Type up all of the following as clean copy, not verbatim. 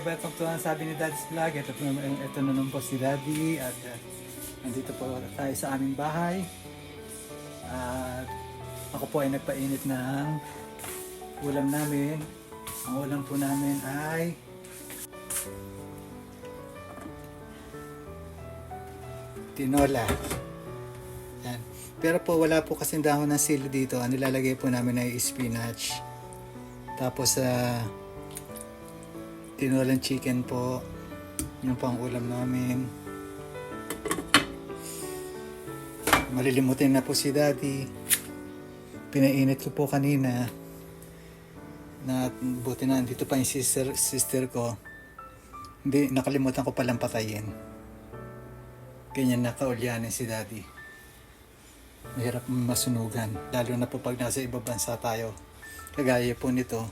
welcome to ang sabi ni Daddy's Vlog. Ito na naman po si Daddy at nandito po tayo sa aming bahay. At ako po ay nagpainit ng ulam namin. Ang ulam po namin ay tinola. Yan. Pero po wala po kasing dahon ng sili dito. Ang nilalagay po namin ay spinach. Tapos tinolang chicken po. Yun po ang ulam namin. Malilimutin na po si Daddy. Pinainit ko po kanina. Na buti na dito pa yung sister ko. Hindi, nakalimutan ko palang patayin. Ganyan nakaulyanin si Daddy. Mahirap masunugan. Lalo na po pag nasa ibang bansa tayo. Kagaya po nito.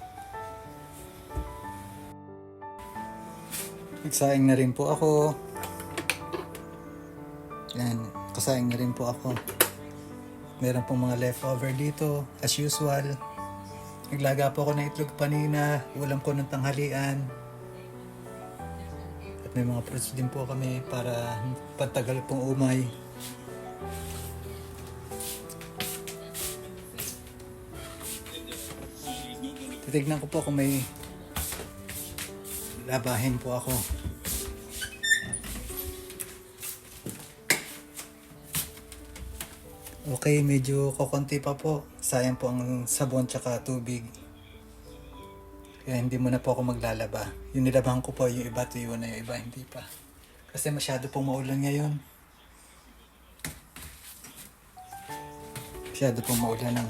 Nagsaing na rin po ako. Yan. Kasaing na rin po ako. Meron pong mga leftover dito. As usual. Naglaga po ako ng itlog panina. Ulam ko ng tanghalian. At may mga fruits din po kami para pagtagal pong umay. Titignan ko po kung may labahin po ako. Okay, medyo kokonti pa po. Sayang po ang sabon tsaka tubig. Kaya hindi muna po ako maglalaba. Yung nilabahan ko po, yung iba tuyo na, yung iba hindi pa. Kasi masyado pong maulan ngayon. Masyado pong maulan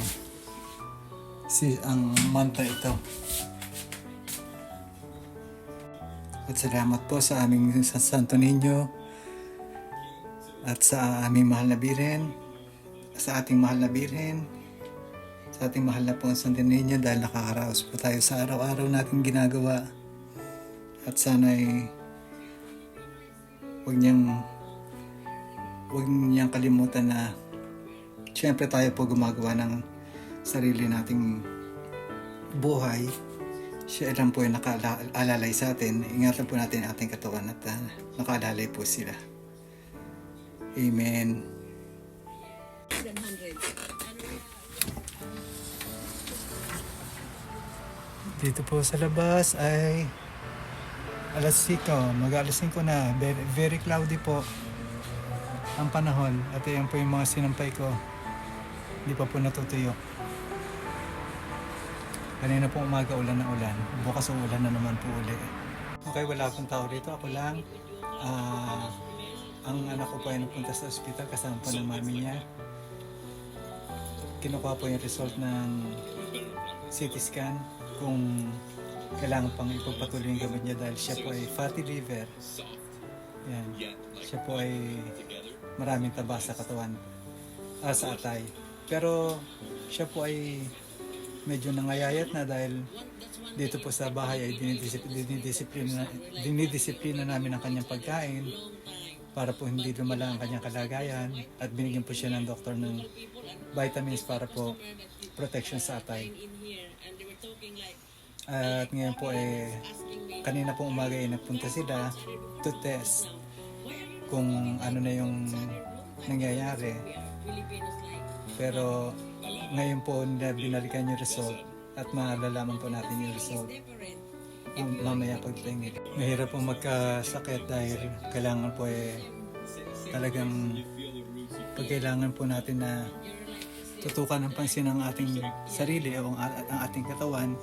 ang month na ito. At salamat po sa aming Santo Niño at sa aming mahal na Birhen, sa ating mahal na Birhen, sa ating mahal na po ang Santo Niño dahil nakakaraos po tayo sa araw-araw nating ginagawa. At sana'y huwag niyang kalimutan na siyempre tayo po gumagawa ng sarili nating buhay. Siya lang po yung nakaalalay sa atin. Ingatan po natin ang ating katawan at nakaalalay po sila. Amen. Dito po sa labas ay alas 5, mag-alas 5 na. Very, very cloudy po ang panahon. At ayan po yung mga sinampay ko. Hindi pa po natutuyo. Kanina po umaga ulan na ulan. Bukas ulan na naman po uli. Okay, wala akong tao dito. Ako lang. Ang anak ko po ay napunta sa ospital kasama po ng mami niya. Kinukuha po yung result ng CT scan kung kailangan pang ipagpatuloy yung gamot niya dahil siya po ay fatty liver. Yan. Siya po ay maraming taba sa katawan, sa atay. Pero siya po ay medyo nangayayat na dahil dito po sa bahay ay dinidisiplina namin ang kanyang pagkain para po hindi lumala ang kanyang kalagayan at binigyan po siya ng doktor ng vitamins para po protection sa atay. At ngayon po kanina po umaga ay nagpunta sila to test kung ano na yung nangyayari. Pero ngayon po binalikan yung result at malalaman po natin yung result mamaya pagtingin. Mahirap po magkasakit dahil kailangan po talagang pagkailangan po natin na tutukan ng pansin ang ating sarili o ang ating katawan,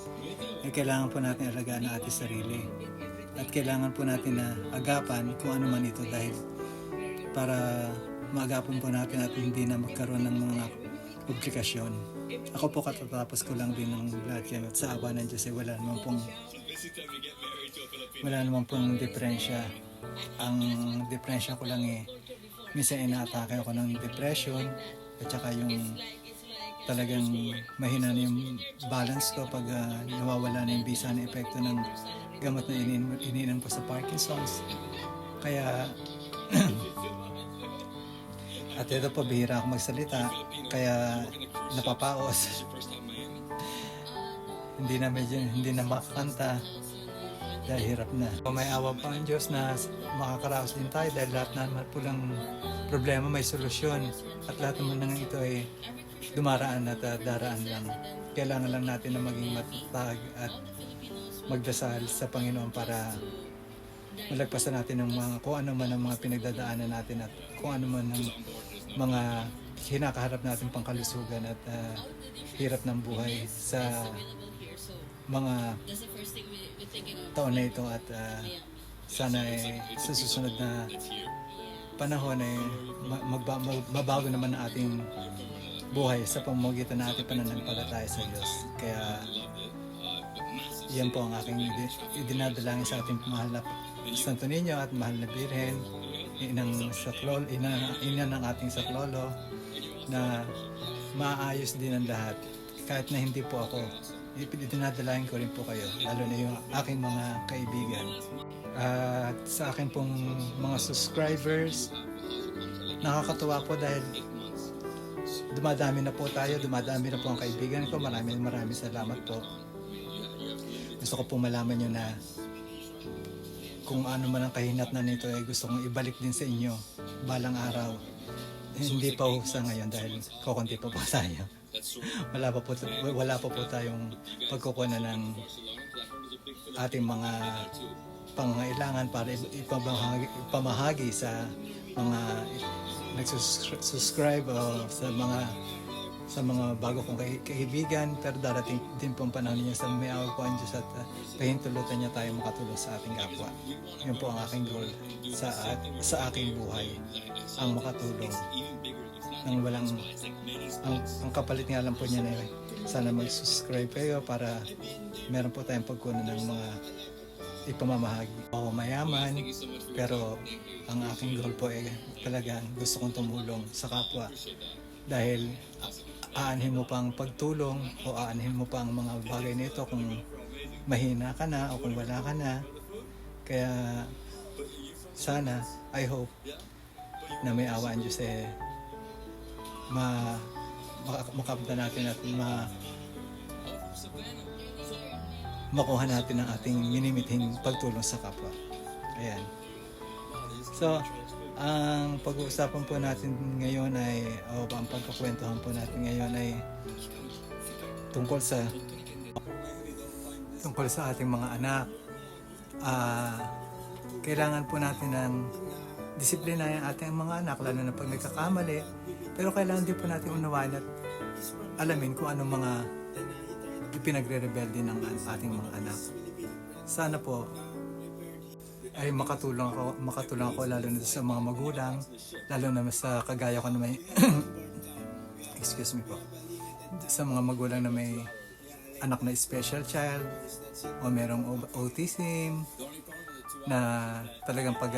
ay kailangan po natin alagaan ang ating sarili. At kailangan po natin na agapan kung ano man ito dahil para maagapan po natin at hindi na magkaroon ng mga komplikasyon. Ako po katatapos ko lang din ng blood chem at sa awa ng Diyos ay wala naman pong diferensya. Ang diferensya ko lang minsan inaatake ako ng depression at saka yung talagang mahina na yung balance ko pag nawawala na yung bisa na epekto ng gamot na iniinom ko sa Parkinson's. Kaya at ito po, bihira ako magsalita kaya napapaos. Hindi na makakanta. dahil hirap na. May awa pa ang Diyos na makakaraos din tayo dahil lahat naman po lang problema may solusyon at lahat naman ng ito ay dumaraan at daraan lang. Kailangan lang natin na maging matatag at magdasal sa Panginoon para malagpasan natin ng mga kung ano man ang mga pinagdadaanan natin at kung ano man ang mga kinakaharap natin pang kalusugan at hirap ng buhay sa mga taon na ito at sana sa susunod na panahon ay mabago naman ang ating buhay sa pamamagitan ng ating pananampalataya sa Diyos. Kaya yan po ang aking idinadalangin sa ating mahal na Santo Niño at mahal na Birhen, ina ng ating saklolo, na maayos din ang lahat. Kahit na hindi po ako, idinadalangin ko rin po kayo, lalo na yung aking mga kaibigan. At sa akin pong mga subscribers, nakakatuwa po dahil dumadami na po tayo, dumadami na po ang kaibigan ko. Maraming salamat po. Gusto ko po malaman nyo na kung ano man ang kahinatnan nito ay gusto kong ibalik din sa inyo balang araw. Hindi pa ho sa ngayon dahil kukunti pa po tayo. Wala pa po tayong pagkukunan ng ating mga pangangailangan para ipamahagi sa mga nagsusubscribe o sa mga bago kong kaibigan, pero darating din po ang panahon niya sa may awa po ang Diyos at pahintulutan niya tayo makatulong sa ating kapwa. Yun po ang aking goal sa aking buhay, ang makatulong nang walang ang kapalit nga lang po niya na sana mag-subscribe kayo para meron po tayong pagkunan ng mga ipamamahagi. Ako mayaman, pero ang aking goal po ay talagang gusto kong tumulong sa kapwa dahil aanhin mo pang pagtulong o aanhin mo pang mga bagay nito kung mahina ka na o kung wala ka na. Kaya sana, I hope na may awa ang Diyos makamta natin at makuha natin ang ating minimithing pagtulong sa kapwa. Ayan. So, ang pag-uusapan po natin ngayon ay, ang pagkukwentuhan po natin ngayon ay tungkol sa ating mga anak. Kailangan po natin ng disiplina yung ating mga anak, lalo na pag nagkakamali. Pero kailangan din po natin unawain at alamin kung anong mga ipinagre-rebelde ng ating mga anak. Sana po ay makatulong ako lalo na sa mga magulang, lalo na sa kagaya ko na may excuse me po, sa mga magulang na may anak na special child o merong autism na talagang pag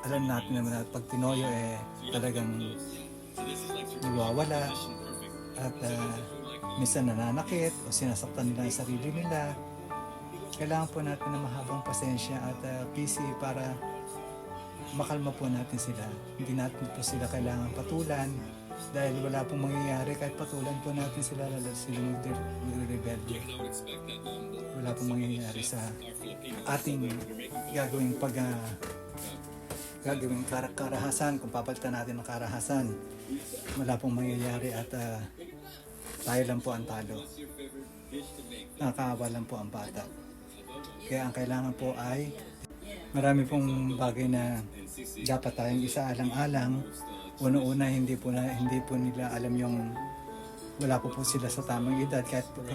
alam natin naman na pag tinoyo talagang nawawala at minsan nananakit o sinasaktan nila ang sarili nila. Kailangan po natin ng mahabang pasensya at PC para makalma po natin sila. Hindi natin po sila kailangan patulan dahil wala pong mangyayari kahit patulan po natin sila, lalo sila magre-rebelde. Wala pong mangyayari sa ating gagawing karahasan. Kung papalitan natin ng karahasan, wala pong mangyayari at tayo lang po ang talo. Nakakaawa lang po ang bata. Kaya ang kailangan po ay marami pong bagay na dapat tayong isaalang-alang. Una-una, hindi po nila alam yung wala po sila sa tamang edad.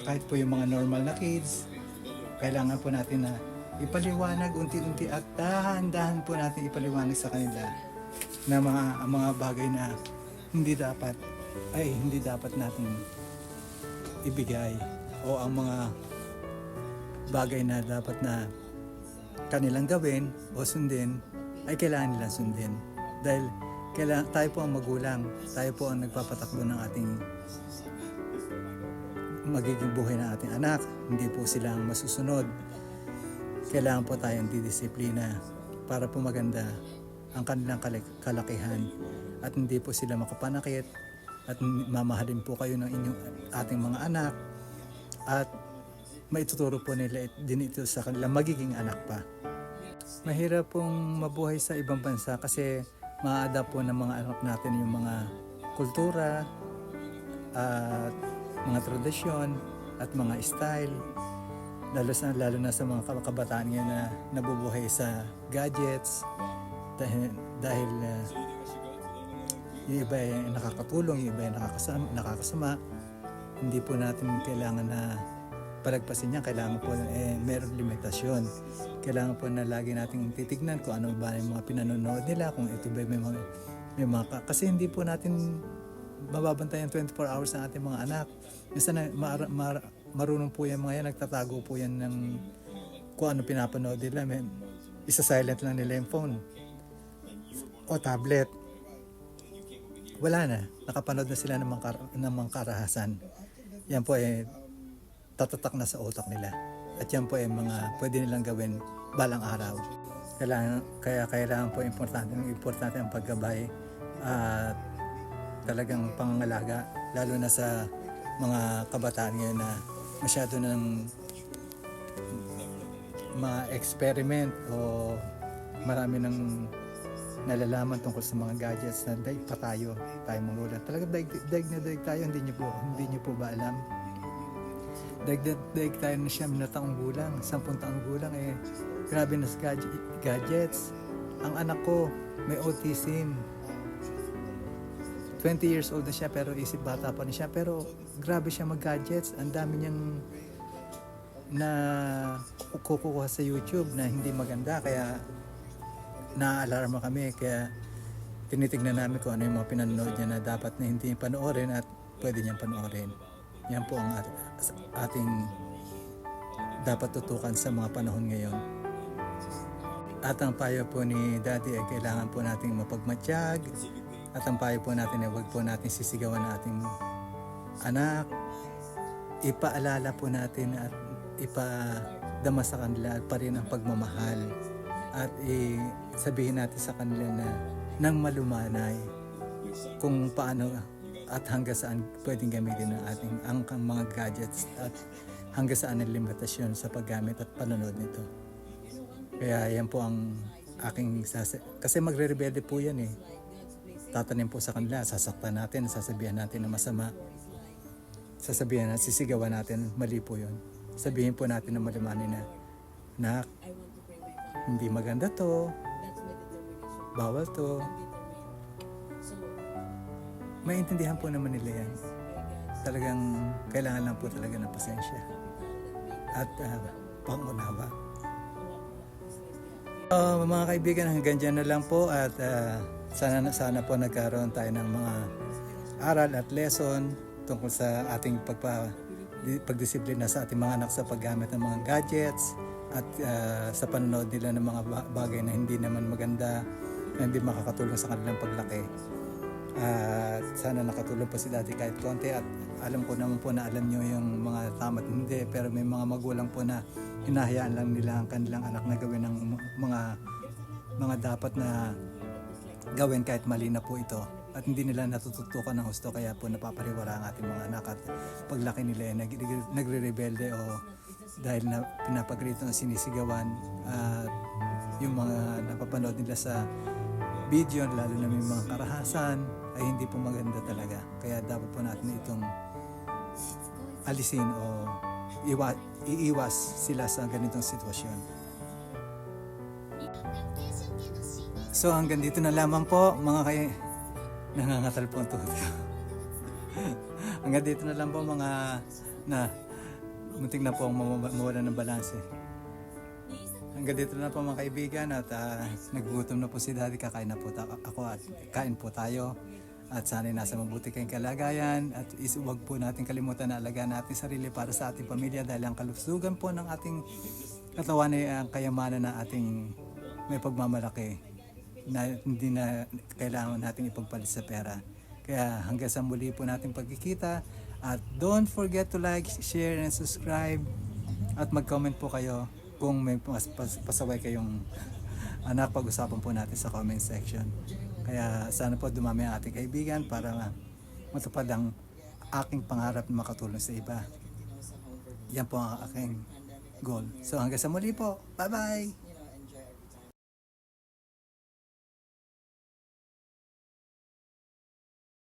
Kahit po yung mga normal na kids, kailangan po natin na ipaliwanag unti-unti at dahan-dahan po natin ipaliwanag sa kanila na mga bagay na hindi dapat natin ibigay o ang mga bagay na dapat na kanilang gawin o sundin ay kailangan nilang sundin dahil tayo po ang magulang, tayo po ang nagpapatakbo ng ating magiging buhay ng ating anak. Hindi po sila ang masusunod. Kailangan po tayong didisiplina para po maganda ang kanilang kalakihan at hindi po sila makapanakit at mamahalin po kayo ng ating mga anak at maituturo po nila din ito sa kanila magiging anak pa. Mahirap pong mabuhay sa ibang bansa kasi ma-adapt po ng mga anak natin yung mga kultura at mga tradisyon at mga style, lalo na sa mga kabataan ngayon na nabubuhay sa gadgets dahil yung iba ay nakakatulong, yung iba ay nakakasama. Hindi po natin kailangan na palagpasin niya, kailangan po merong limitasyon. Kailangan po na lagi nating titignan kung ano ba yung mga pinanonood nila, kung ito ba may mga kasi hindi po natin mababantayan 24 hours ang ating mga anak. Minsan marunong po yan mga yan, nagtatago po yan ng kung ano pinapanood nila. Isa-silent lang nila yung phone o tablet. Wala na, nakapanood na sila ng mga karahasan. Yan po ay tatatak na sa utak nila. At yan po ay mga pwede nilang gawin balang araw. Kaya kailangan po importante ang paggabay at talagang pangangalaga, lalo na sa mga kabataan ngayon na masyado ng ma-experiment o marami ng nalalaman tungkol sa mga gadgets na daig pa tayo mga lola. Talagang daig tayo, hindi niyo po ba alam? Daig tayo na siya na taong gulang, 10 taong gulang grabe na sa gadgets. Ang anak ko may autism. 20 years old na siya pero isip bata pa na siya, pero grabe siya mag-gadgets. Ang dami niyang na kukuha sa YouTube na hindi maganda, kaya na-alarma kami, kaya tinitignan namin kung ano yung mga pinanood niya na dapat na hindi panoorin at pwede niyang panoorin. Yan po ang ating dapat tutukan sa mga panahon ngayon. At ang payo po ni Daddy ay kailangan po nating mapagmatsyag, at ang payo po natin ay huwag po natin sisigawan ng ating anak. Ipaalala po natin at ipadama sa kanila pa rin ang pagmamahal, at sabihin natin sa kanila na nang malumanay kung paano at hanggang saan pwedeng gamitin ang mga gadgets at hanggang saan ang limitasyon sa paggamit at panonood nito. Kaya yan po ang aking kasi magre-rebelde po yan Tatanim po sa kanila, sasaktan natin, sasabihan natin na masama, sasabihan natin, sisigawan natin, mali po yun. Sabihin po natin na malumanay na hindi maganda to, bawal to. Maintindihan po naman nila yan. Talagang kailangan lang po talaga ng pasensya at pangunawa. Mga kaibigan, hanggang dyan na lang po, at sana po nagkaroon tayo ng mga aral at lesson tungkol sa ating pagdisiplina sa ating mga anak sa paggamit ng mga gadgets at sa panonood nila ng mga bagay na hindi naman maganda, na hindi makakatulong sa kanilang paglaki. At sana nakatulong po si Daddy kahit konti, at alam ko naman po na alam nyo yung mga tama at hindi, pero may mga magulang po na hinahayaan lang nila ang kanilang anak na gawin ng mga dapat na gawin kahit mali na po ito, at hindi nila natututukan ng husto, kaya po napapariwara ang ating mga anak, at paglaki nila nagre-rebelde o dahil na pinapagrito ng sinisigawan, at yung mga napapanood nila sa video, lalo na may mga karahasan, ay hindi po maganda talaga. Kaya dapat po natin itong alisin o iiwas sila sa ganitong sitwasyon. So hanggang dito na lamang po mga nangangatal po ang tuhod ko. Hanggang dito na lang po mga muntik na po mawala ng balanse. Hanggang dito na po mga kaibigan, at nagugutom na po si Daddy, kakain na po ako at kain po tayo. At sana'y nasa mabuti kayong kalagayan, at huwag po natin kalimutan na alagaan natin sarili para sa ating pamilya, dahil ang kalusugan po ng ating katawan ay ang kayamanan na ating may pagmamalaki na hindi na kailangan natin ipagpalit sa pera. Kaya hanggang sa muli po natin pagkikita, at don't forget to like, share, and subscribe, at mag-comment po kayo kung may pasaway kayong anak, pag-usapan po natin sa comment section. Kaya sana po dumami ang ating kaibigan para matupad ang aking pangarap na makatulong sa iba. Yan po ang aking goal. So hanggang sa muli po. Bye-bye!